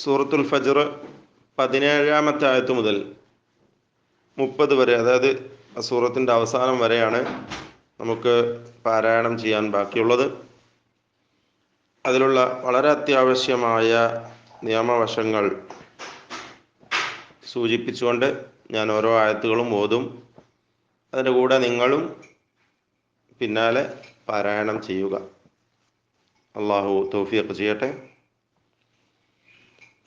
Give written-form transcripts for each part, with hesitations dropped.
സൂറത്തുൽ ഫജ്ർ 17-ാമത്തെ ആയത്ത് മുതൽ 30 വരെ, അതായത് സൂറത്തിൻ്റെ അവസാനം വരെയാണ് നമുക്ക് പാരായണം ചെയ്യാൻ ബാക്കിയുള്ളത്. അതിലുള്ള വളരെ അത്യാവശ്യമായ നിയമവശങ്ങൾ സൂചിപ്പിച്ചുകൊണ്ട് ഞാൻ ഓരോ ആയത്തുകളും ഓതും. അതിൻ്റെ കൂടെ നിങ്ങളും പിന്നാലെ പാരായണം ചെയ്യുക. അള്ളാഹു തൗഫീഖ് ചെയ്യട്ടെ.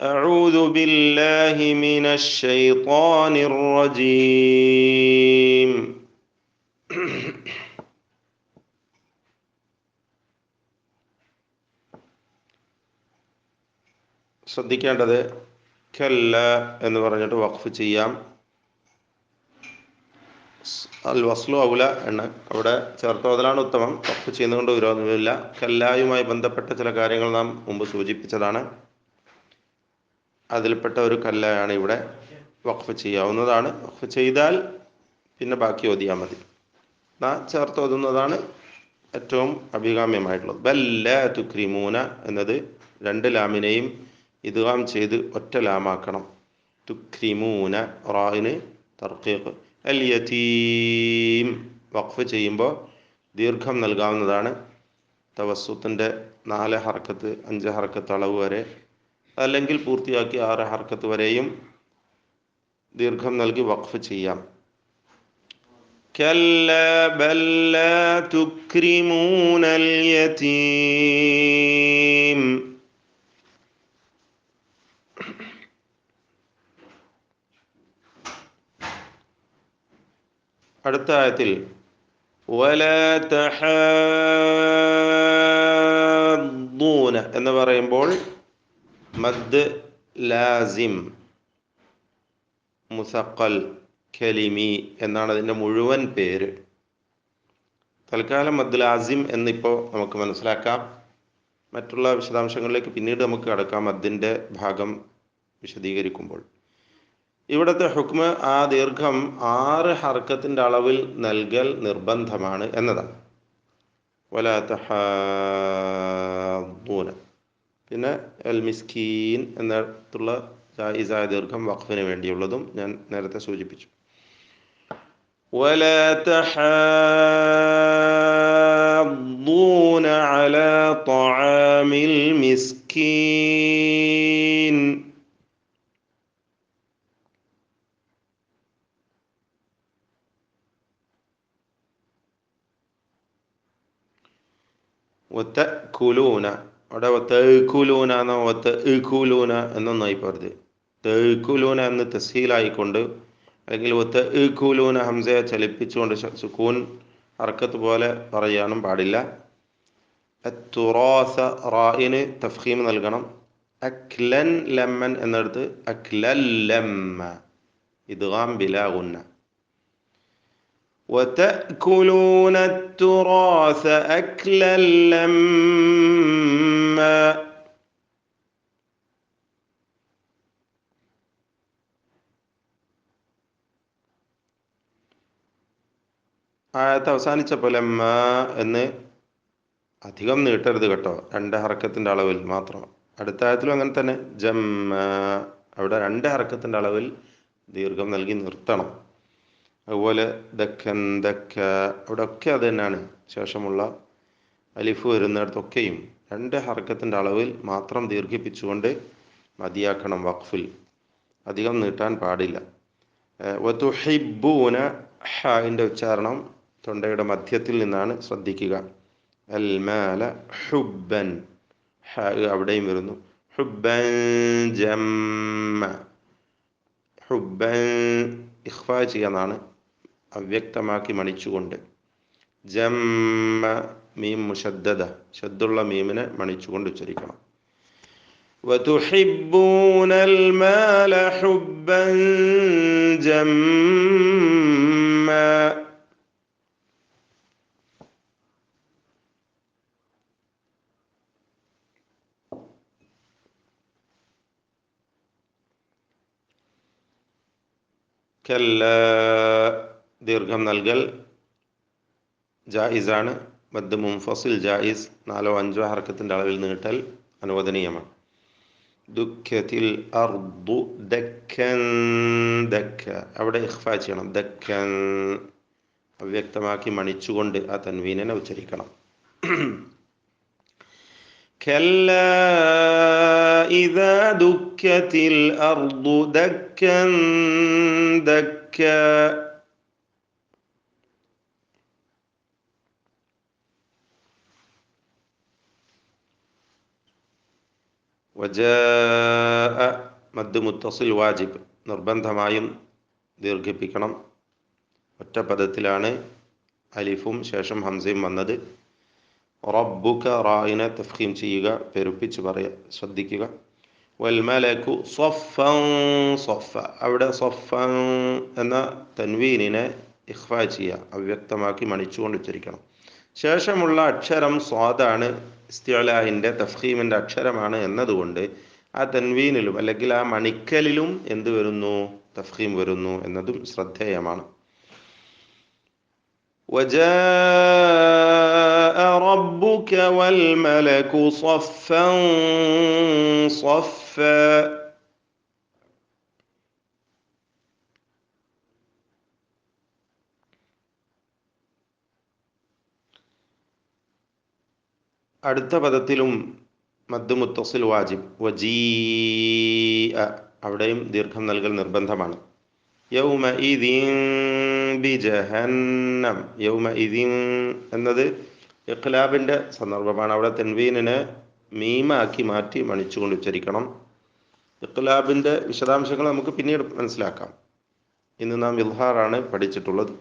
أعوذ بالله من الشيطان الرجيم. ശ്രദ്ധിക്കേണ്ടത് കല്ല എന്ന് പറഞ്ഞിട്ട് വഖഫ് ചെയ്യാം. അൽ വസ്ലു ഔല എന്ന് അവിടെ ചേർത്തോതലാണ് ഉത്തമം. വഖഫ് ചെയ്യുന്നതുകൊണ്ട് വിരോധമില്ല. കല്ലായുമായി ബന്ധപ്പെട്ട ചില കാര്യങ്ങൾ നാം മുമ്പ് സൂചിപ്പിച്ചതാണ്. അതിൽപ്പെട്ട ഒരു കല്ലയാണ് ഇവിടെ. വഖഫ് ചെയ്യാവുന്നതാണ്. വഖഫ് ചെയ്താൽ പിന്നെ ബാക്കി ഓതിയാൽ മതി. ചേർത്തോതുന്നതാണ് ഏറ്റവും അഭികാമ്യമായിട്ടുള്ളത്. ബല്ല തുക്രിമൂന എന്നത് 2 ലാമിനെയും ഇദ്ഗാം ചെയ്ത് ഒറ്റ ലാമാക്കണം. തുക്രിമൂന, റായിന് തർഖീഖ്. അൽ യതീം വഖഫ് ചെയ്യുമ്പോൾ ദീർഘം നൽകാവുന്നതാണ്. തവസ്സുത്തിൻ്റെ 4 ഹർക്കത്ത് 5 ഹർക്കത്ത് അളവ് വരെ, അല്ലെങ്കിൽ പൂർത്തിയാക്കി 6 ഹർക്കത്ത് വരെയും ദീർഘം നൽകി വഖഫ് ചെയ്യാം. കല്ലാ ബൽ ലാ തുക്രിമൂനൽ യതീം. അടുത്ത ആയത്തിൽ വലാ തഹാദ്ദൂന എന്ന് പറയുമ്പോൾ മദ് ലാസിം മുസഖൽ കലിമി എന്നാണ് അതിൻ്റെ മുഴുവൻ പേര്. തൽക്കാലം മദ് ലാസിം എന്നിപ്പോൾ നമുക്ക് മനസ്സിലാക്കാം. മറ്റുള്ള വിശദാംശങ്ങളിലേക്ക് പിന്നീട് നമുക്ക് കടക്കാം മദ്ദിൻ്റെ ഭാഗം വിശദീകരിക്കുമ്പോൾ. ഇവിടുത്തെ ഹുക്മ് ആ ദീർഘം 6 ഹർക്കത്തിൻ്റെ അളവിൽ നൽകൽ നിർബന്ധമാണ് എന്നതാണ്. വലാ തഹാദ്ദൂന. പിന്നെ അൽ മിസ്കീൻ എന്നിടത്തുള്ള ജായിസായ ദീർഘം വഖഫിന് വേണ്ടിയുള്ളതും ഞാൻ നേരത്തെ സൂചിപ്പിച്ചു. വലാ തഹാദ്ദൂന അലാ ത്വആമിൽ മിസ്കീൻ. വതഅകുലൂന, അവിടെ വതഅകുലൂന എന്നോ വതഅകുലൂന എന്നൊന്നായി പറഞ്ഞത്. തഅകുലൂന എന്ന് തസ്ഹീലായിക്കൊണ്ട്, അല്ലെങ്കിൽ വതഅകുലൂന ഹംസയെ ചലിപ്പിച്ചുകൊണ്ട് സുക്കൂൻ ഹർക്കത്ത് പോലെ പറയാനും പാടില്ല. അത്തുറാസ റായിന് തഫ്ഖീം നൽകണം. അക്ലൻ ലമ്മൻ എന്നിടത്ത് അക്ലല്ലമ്മ, ഇദ്ഗാം ബിലാ ഗുന്ന. وتأكلون التراث أكلا لما. ആയത്ത് അവസാനിച്ചപ്പോൾ ലമ്മ എന്ന് അധികം നീട്ടരുത് കേട്ടോ, 2 ഹർക്കത്തിൻ്റെ അളവിൽ മാത്രം. അടുത്ത ആയത്തിലും അങ്ങനെ തന്നെ ജമ്മ, അവിടെ 2 ഹർക്കത്തിൻ്റെ അളവിൽ ദീർഘം നൽകി നിർത്തണം. അതുപോലെ ദക്കൻ ദക്ക, അവിടെ ഒക്കെ അത് തന്നെയാണ്. ശേഷമുള്ള അലിഫ് വരുന്നിടത്തൊക്കെയും 2 ഹർക്കത്തിൻ്റെ അളവിൽ മാത്രം ദീർഘിപ്പിച്ചുകൊണ്ട് മതിയാക്കണം വഖഫിൽ. അധികം നീട്ടാൻ പാടില്ല. വതുഹിബ്ബൂന, ഹാഇൻ്റെ ഉച്ചാരണം തൊണ്ടയുടെ മധ്യത്തിൽ നിന്നാണ്, ശ്രദ്ധിക്കുക. അൽ മാല ഹുബ്ബൻ, ഹാ അവിടെയും വരുന്നു. ഹുബ്ബൻ ജമ്മ, ഹുബ്ബൻ ഇഖ്ഫാ ചെയ്യാന്നാണ്, അവ്യക്തമാക്കി മണിച്ചുകൊണ്ട്. ജമ്മ മീം മുശദ്ദദ, ശദ്ദുള്ള മീമിനെ മണിച്ചുകൊണ്ട് ഉച്ചരിക്കണം. വതുഹിബ്ബൂനൽ മാല ഹുബ്ബൻ ജമ്മ. കല്ല ദീർഘം നൽകൽ ജായിസാണ്. മദ് മുൻഫസിൽ ജായിസ്, 4-5 ഹർക്കത്തിൻ്റെ അളവിൽ നീട്ടൽ അനുവദനീയമാണ്. ദുഃഖത്തിൽ അർദു ദക്കൻ ദക്ക, അവിടെ ഇഖ്ഫാ ചെയ്യണം. ദക്കൻ അവ്യക്തമാക്കി മണിച്ചുകൊണ്ട് ആ തൻവീനെ ഉച്ചരിക്കണം. كلا إذا دكت الأرض دكا دكا. وجاء മദ് മുത്തസിൽ വാജിബ്, നിർബന്ധമായും ദീർഘിപ്പിക്കണം. ഒറ്റ പദത്തിലാണ് അലിഫും ശേഷം ഹംസയും വന്നത്. റബ്ബുക റായിനെ തഫ്ഖീം ചെയ്യുക, പെരുപ്പിച്ച് പറയുക, ശ്രദ്ധിക്കുക. വൽ മലക്കു സഫൻ സഫ, അവിടെ സഫൻ എന്ന തൻവീനിനെ ഇഖ്ഫാ ചെയ്യുക, അവ്യക്തമാക്കി മണിച്ചുകൊണ്ട് ഉച്ചരിക്കണം. ശേഷമുള്ള അക്ഷരം സ്വാദാണ്, ഇസ്തിഅലാഹിൻ്റെ തഫ്ഖീമിൻ്റെ അക്ഷരമാണ് എന്നതുകൊണ്ട് ആ തൻവീനിലും അല്ലെങ്കിൽ ആ മണിക്കലിലും എന്ത് വരുന്നു? തഫ്ഖീം വരുന്നു എന്നതും ശ്രദ്ധേയമാണ്. وجاء ربك والملك صفا صفا. അടുത്ത പദത്തിലും മദ് മുത്തസിൽ വാജിബ്. വജീഅ, അവിടെയും ദീർഘം നൽകൽ നിർബന്ധമാണ്. യൗമഇദിൻ ബിജഹന്നം, യൗമഇദിൻ എന്നത് ഇഖ്ലാബിൻ്റെ സന്ദർഭമാണ്. അവിടെ തൻവീനിനെ മീമാക്കി മാറ്റി മണിച്ചുകൊണ്ട് ഉച്ചരിക്കണം. ഇഖ്ലാബിൻ്റെ വിശദാംശങ്ങൾ നമുക്ക് പിന്നീട് മനസ്സിലാക്കാം. ഇന്ന് നാം ഇൽഹാറാണ് പഠിച്ചിട്ടുള്ളത്.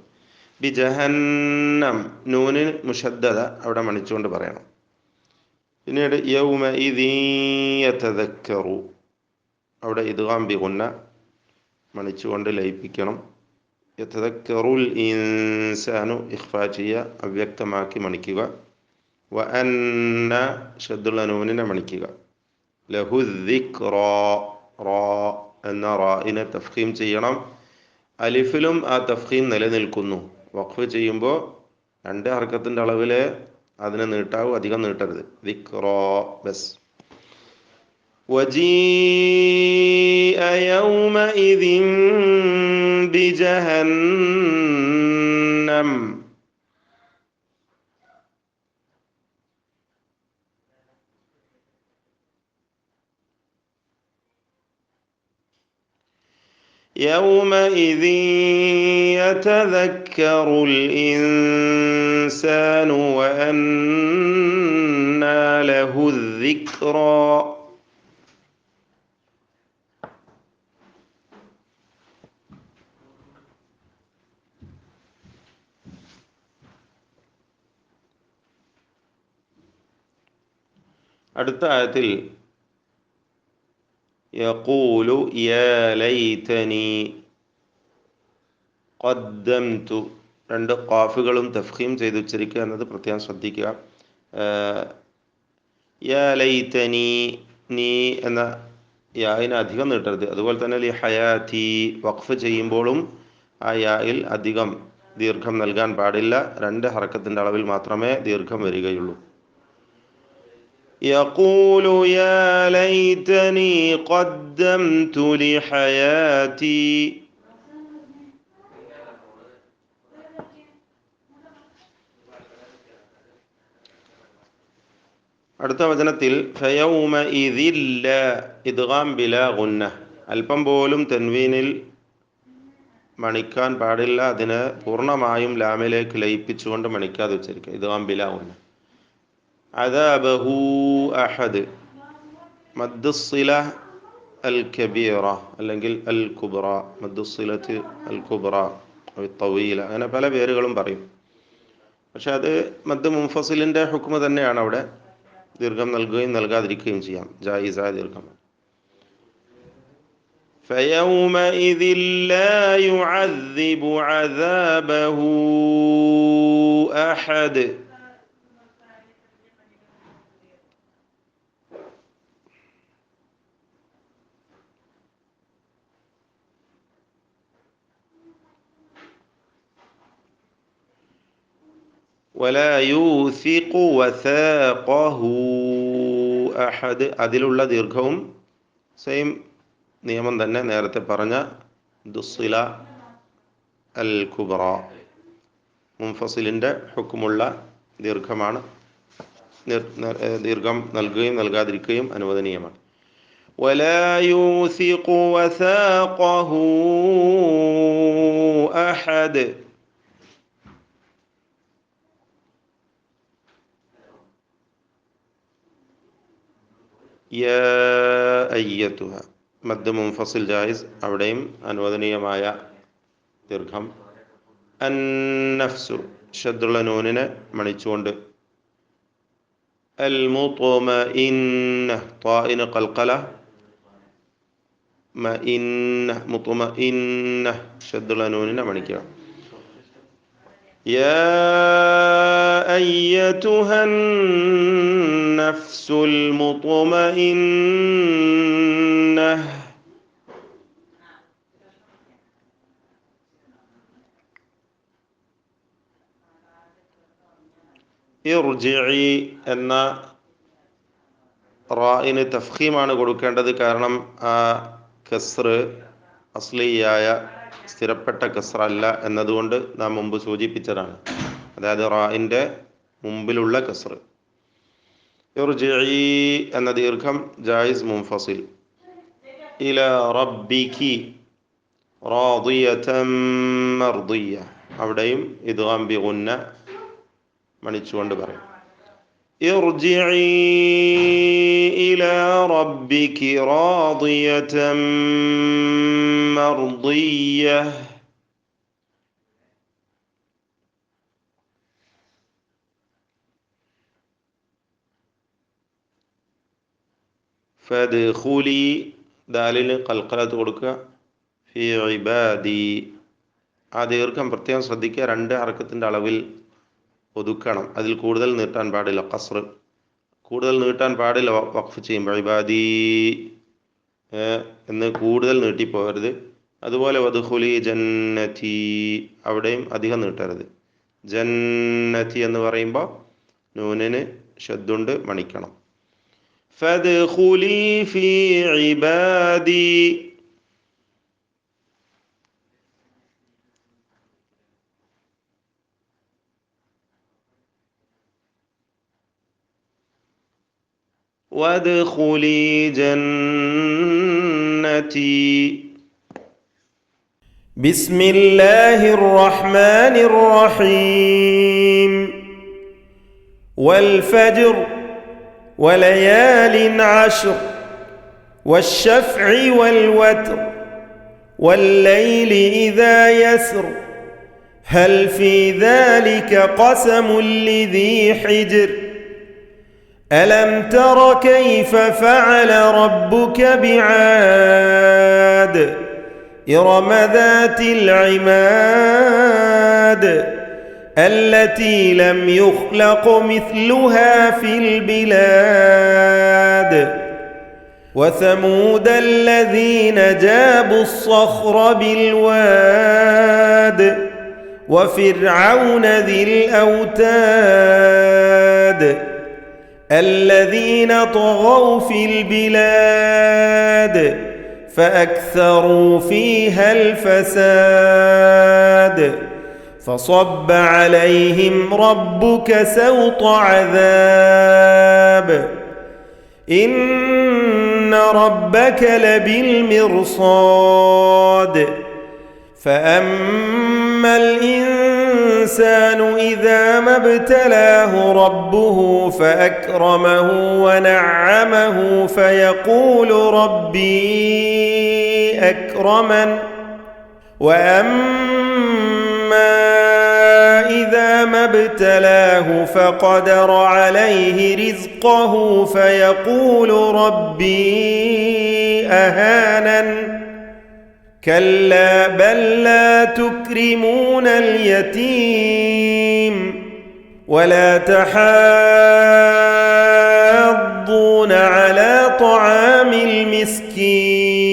ബിജഹന്നം, നൂനിന് മുഷദ്ദദ അവിടെ മണിച്ചുകൊണ്ട് പറയണം. പിന്നീട് യൗമഇദിൻ യതദക്കറു, അവിടെ ഇദ്ഗാം ബിഗുന്ന മണിച്ചുകൊണ്ട് ലയിപ്പിക്കണം. യതദക്കറുൽ ഇൻസാനു ഇഖ്ഫാ ചെയ്യുക, അവ്യക്തമാക്കി മണിക്കുക. വ അന്ന ഷദ്ദുള്ള നൂനിനെ മണിക്കുക. ലഹു ദിക്റാ, റാ എന്ന റായിനെ തഫ്ഖീം ചെയ്യണം. അലിഫിലും ആ തഫ്ഖീം നിലനിൽക്കുന്നു. വഖഫ് ചെയ്യുമ്പോൾ 2 ഹർക്കത്തിൻ്റെ അളവിൽ അതിനെ നീട്ടാവൂ, അധികം നീട്ടരുത്. ദിക്റാ ബസ്. وجيء يومئذ بجهنم. يومئذ يتذكر الإنسان وأنى له الذكرى. അടുത്ത ആയത്തിൽ യഖൂലു യാ ലൈതനി ഖദ്ദംതു, 2 ഖാഫുകളും തഫ്ഖീം ചെയ്ത് ഉച്ചരിക്കുക എന്നത് പ്രത്യേകം ശ്രദ്ധിക്കുക. യാ ലൈതനി, നീ എന്ന യായിനെ അധികം നീട്ടരുത്. അതുപോലെ തന്നെ ലി ഹയാതി, വഖഫ് ചെയ്യുമ്പോഴും ആ യായിൽ അധികം ദീർഘം നൽകാൻ പാടില്ല. 2 ഹർക്കത്തിൻ്റെ അളവിൽ മാത്രമേ ദീർഘം വരികയുള്ളൂ. يقول يا ليتني قدمت لحياتي. അടുത്ത വചനത്തിൽ ഫയൗമഇദിൻ ലാ, ഇദ്ഗാം ബിലാ ഗുന്ന, അല്പം പോലും തൻവീനിൽ മണിക്കാൻ പാടില്ല. അതിനെ പൂർണ്ണമായും ലാമിലേക്ക് ലയിപ്പിച്ചുകൊണ്ട് മണിക്കാതെ ഉച്ചരിക്കുക. ഇദ്ഗാം ബിലാ ഗുന്ന. അദാബഹു അഹദ്, മദ്ദുസ്സില അൽ കബീറ അല്ലെങ്കിൽ അൽ കുബ്ര, മദ്ദുസ്സിലത്ത് അൽ കുബ്ര, തവീല, അങ്ങനെ പല പേരുകളും പറയും. പക്ഷെ അത് മദ് മുൻഫസിലിൻ്റെ ഹുക്മ തന്നെയാണ്. അവിടെ ദീർഘം നൽകുകയും നൽകാതിരിക്കുകയും ചെയ്യാം, ജായിസായ ദീർഘം. فيومئذ لا يعذب عذابه أحد. ولا يوثق وثاقه أحد, അതിലുള്ള ദീർഘവും സെയിം നിയമം തന്നെ നേരത്തെ പറഞ്ഞ ദുസ്സില അൽ കുബ്ര മുൻഫസിലിൻ്റെ ഹുക്കുമുള്ള ദീർഘമാണ്. ദീർഘം നൽകുകയും നൽകാതിരിക്കുകയും അനുവദനീയമാണ്. ولا يوثق وثاقه أحد. يا أيتها മദ് മുൻഫസിൽ ജായിസ്, അവിടെയും അനുവദനീയമായ ദീർഘം. അന്നഫ്സു ഷദ്ദുള്ള നൂനിനെ മണിച്ചുകൊണ്ട്. അൽ മുത്മഇന്ന ത്വാഇന് ഖൽഖല മഇന്ന മുത്മഇന്ന ഷദ്ദുള്ള നൂനിനെ മണിക്കുക. യാ അയ്യതുഹൻ നഫ്സുൽ മുത്മഇന്ന. ഇർജിഇ എന്ന റായിന് തഫ്ഖീമാണ് കൊടുക്കേണ്ടത്. കാരണം ആ കസ്ർ അസ്ലിയായ സ്ഥിരപ്പെട്ട കസ്റല്ല എന്നതുകൊണ്ട് നാം മുമ്പ് സൂചിപ്പിച്ചതാണ്. അതായത് റായിൻ്റെ മുമ്പിലുള്ള കസ്ർ. ഇർജിഇ എന്ന ദീർഘം ജായിസ് മുൻഫസിൽ. ഇലാ റബ്ബികി റാദിയതൻ മർദിയ, അവിടെയും ഇദ്ഗാം ബിഗുന്ന മണിച്ചുകൊണ്ട് പറയും. ഇർജിഇ ഇലാ റബ്ബികി റാദിയതൻ മർദിയ. ഫദ്ഖുലി ദാലിന് ഖൽഖലത്ത് കൊടുക്കുക. ഫി ഇബാദി, ആ ദീർഘം പ്രത്യേകം ശ്രദ്ധിക്കുക. 2 ഹർക്കത്തിൻ്റെ അളവിൽ ഒതുക്കണം. അതിൽ കൂടുതൽ നീട്ടാൻ പാടില്ല. ഖസ്ർ കൂടുതൽ നീട്ടാൻ പാടില്ല. വഖഫ് ചെയ്യുമ്പോൾ ഇബാദി എന്ന് കൂടുതൽ നീട്ടിപ്പോകരുത്. അതുപോലെ വദ്ഖുലി ജന്നതി, അവിടെയും അധികം നീട്ടരുത്. ജന്നതി എന്ന് പറയുമ്പോൾ നൂനിന് ഷദ്ദുണ്ട്, മണിക്കണം. ഫദ്ഖുലി ഫീ ഇബാദി. وادخلي جنتي. بسم الله الرحمن الرحيم. والفجر وليال عشر والشفع والوتر والليل إذا يسر هل في ذلك قسم لذي حجر ألم تر كيف فعل ربك بعاد إرم ذات العماد التي لم يخلق مثلها في البلاد وثمود الذين جابوا الصخر بالواد وفرعون ذي الأوتاد الذين طغوا في البلاد فأكثروا فيها الفساد فصب عليهم ربك سوط عذاب إن ربك لبالمرصاد فأما الإنسان إذا ما ابتلاه ربه فأكرمه ونعمه فيقول ربي أكرمن وأما إذا ما ابتلاه فقدر عليه رزقه فيقول ربي أهانن كلا بل لا تكرمون اليتيم ولا تحاضون على طعام المسكين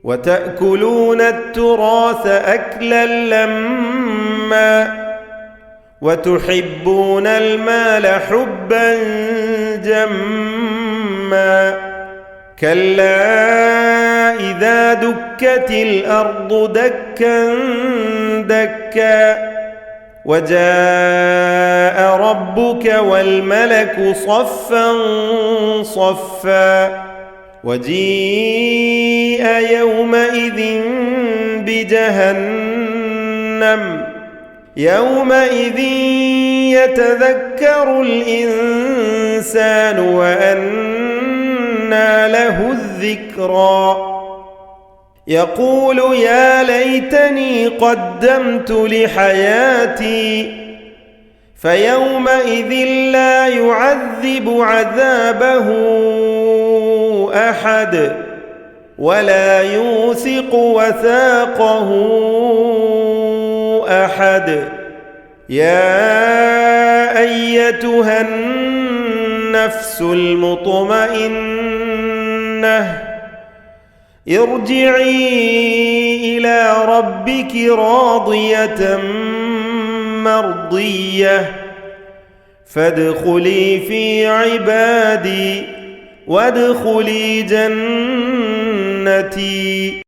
وتأكلون التراث أكلا لما وتحبون المال حبا جما كلا إذا دكت الأرض دكا دكا وجاء ربك والملك صفا صفا وجيء يومئذ بجهنم يومئذ يتذكر الإنسان وأنى له الذكرى يقول يا ليتني قدمت لحياتي فيومئذ لا يعذب عذابه أحد ولا يوثق وثاقه أحد يا أيتها النفس المطمئنة ارجعي إلى ربك راضية مرضية فادخلي في عبادي وادخلي جنتي.